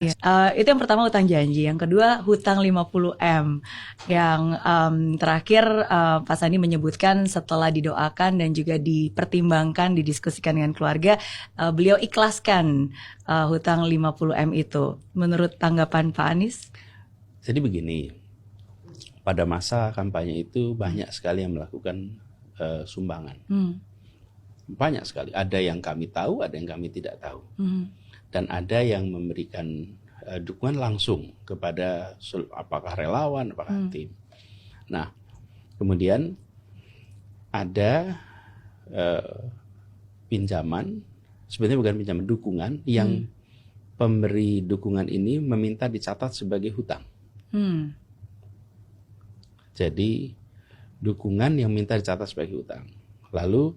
Ya, itu yang pertama hutang janji, yang kedua hutang 50M, yang terakhir Pak Sandi menyebutkan setelah didoakan dan juga dipertimbangkan, didiskusikan dengan keluarga, beliau ikhlaskan hutang 50M itu. Menurut tanggapan Pak Anies? Jadi begini, pada masa kampanye itu banyak sekali yang melakukan sumbangan. Banyak sekali, ada yang kami tahu, ada yang kami tidak tahu. Dan ada yang memberikan dukungan langsung kepada apakah relawan, apakah tim. Nah, kemudian ada pinjaman, sebenarnya bukan pinjaman, dukungan yang pemberi dukungan ini meminta dicatat sebagai hutang. Jadi dukungan yang minta dicatat sebagai hutang. Lalu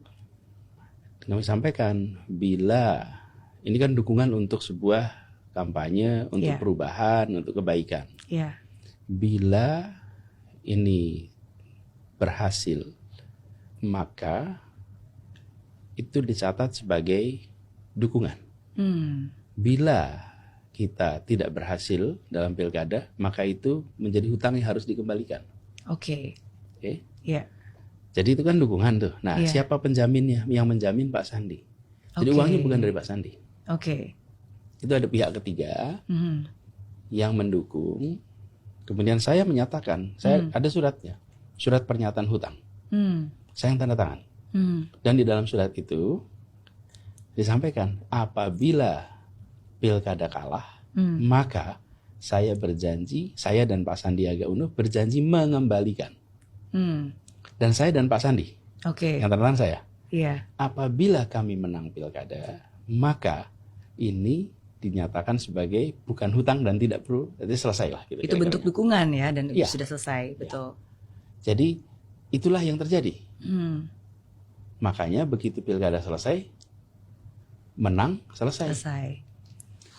kami sampaikan, bila ini kan dukungan untuk sebuah kampanye, untuk perubahan, untuk kebaikan. Bila ini berhasil, maka itu dicatat sebagai dukungan. Bila kita tidak berhasil dalam pilkada, maka itu menjadi hutang yang harus dikembalikan. Oke. Jadi itu kan dukungan tuh. Nah, siapa penjaminnya? Yang menjamin Pak Sandi. Jadi uangnya bukan dari Pak Sandi. Itu ada pihak ketiga yang mendukung. Kemudian saya menyatakan, saya ada suratnya, surat pernyataan hutang. Saya yang tanda tangan. Dan di dalam surat itu disampaikan, apabila pilkada kalah, maka saya berjanji, saya dan Pak Sandiaga Uno berjanji mengembalikan. Dan saya dan Pak Sandi, yang tanda tangan saya, apabila kami menang pilkada, maka ini dinyatakan sebagai bukan hutang dan tidak perlu, jadi selesai lah. Gitu, itu bentuk dukungan ya, dan sudah selesai, betul. Jadi itulah yang terjadi. Makanya begitu pilkada selesai, menang selesai.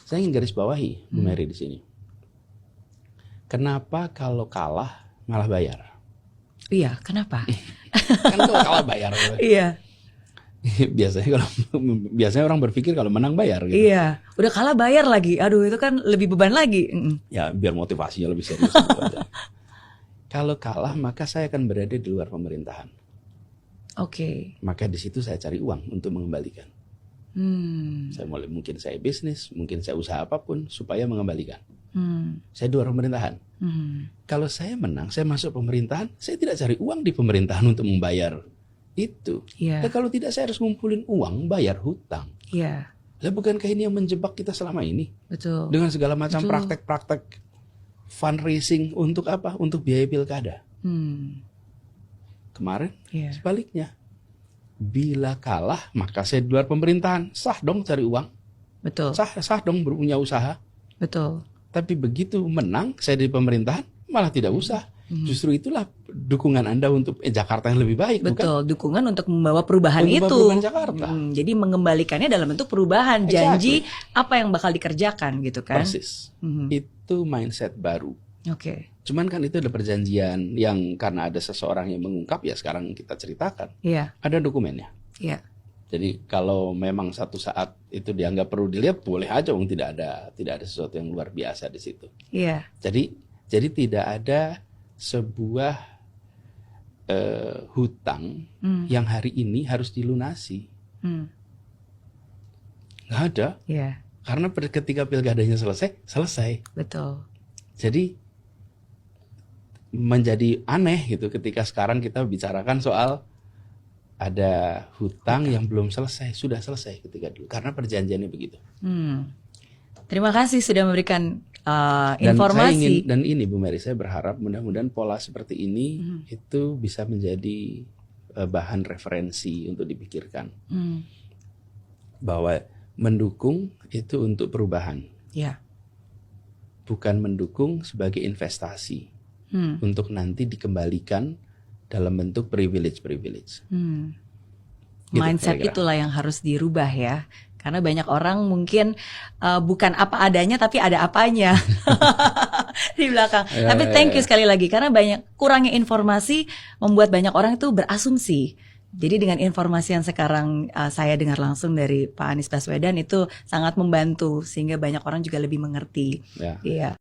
Saya ingin garis bawahi, Bu Mary di sini. Kenapa kalau kalah malah bayar? Iya, kenapa? Kan kalau kalah bayar. Iya. Biasanya orang berpikir kalau menang bayar gitu. Iya, udah kalah bayar lagi. Aduh, itu kan lebih beban lagi. Ya, biar motivasinya lebih serius. Kalau kalah, maka saya akan berada di luar pemerintahan. Maka di situ saya cari uang untuk mengembalikan. Mungkin saya bisnis, mungkin saya usaha apapun supaya mengembalikan. Saya di luar pemerintahan. Kalau saya menang, saya masuk pemerintahan, saya tidak cari uang di pemerintahan untuk membayar itu. Dan kalau tidak, saya harus ngumpulin uang bayar hutang. Lah, bukankah ini yang menjebak kita selama ini? Betul. Dengan segala macam praktek-praktek fundraising untuk apa? Untuk biaya pilkada. Kemarin sebaliknya, bila kalah maka saya di luar pemerintahan, sah dong cari uang. Betul. Sah dong berpunya usaha. Betul. Tapi begitu menang saya di pemerintahan malah tidak usah. Justru itulah dukungan Anda untuk Jakarta yang lebih baik. Betul, bukan? Dukungan untuk membawa perubahan untuk itu. Perubahan Jakarta. Jadi mengembalikannya dalam bentuk perubahan, janji apa yang bakal dikerjakan gitu kan. Persis. Itu mindset baru. Cuman kan itu ada perjanjian yang karena ada seseorang yang mengungkap, ya sekarang kita ceritakan. Ada dokumennya. Jadi kalau memang satu saat itu dianggap perlu dilihat, boleh aja, tidak ada sesuatu yang luar biasa di situ. Jadi tidak ada sebuah hutang yang hari ini harus dilunasi. Nggak ada. Karena ketika pilkadanya selesai. Betul. Jadi menjadi aneh gitu ketika sekarang kita bicarakan soal ada hutang yang belum selesai, sudah selesai ketika dulu, karena perjanjiannya begitu. Terima kasih sudah memberikan informasi. Dan ini Bu Mary, saya berharap mudah-mudahan pola seperti ini itu bisa menjadi bahan referensi untuk dipikirkan. Bahwa mendukung itu untuk perubahan. Bukan mendukung sebagai investasi untuk nanti dikembalikan dalam bentuk privilege. Gitu, mindset itulah yang harus dirubah ya. Karena banyak orang mungkin bukan apa adanya tapi ada apanya di belakang. Tapi thank you sekali lagi, karena banyak kurangnya informasi membuat banyak orang itu berasumsi Jadi dengan informasi yang sekarang saya dengar langsung dari Pak Anies Baswedan itu sangat membantu sehingga banyak orang juga lebih mengerti. Ya. Iya.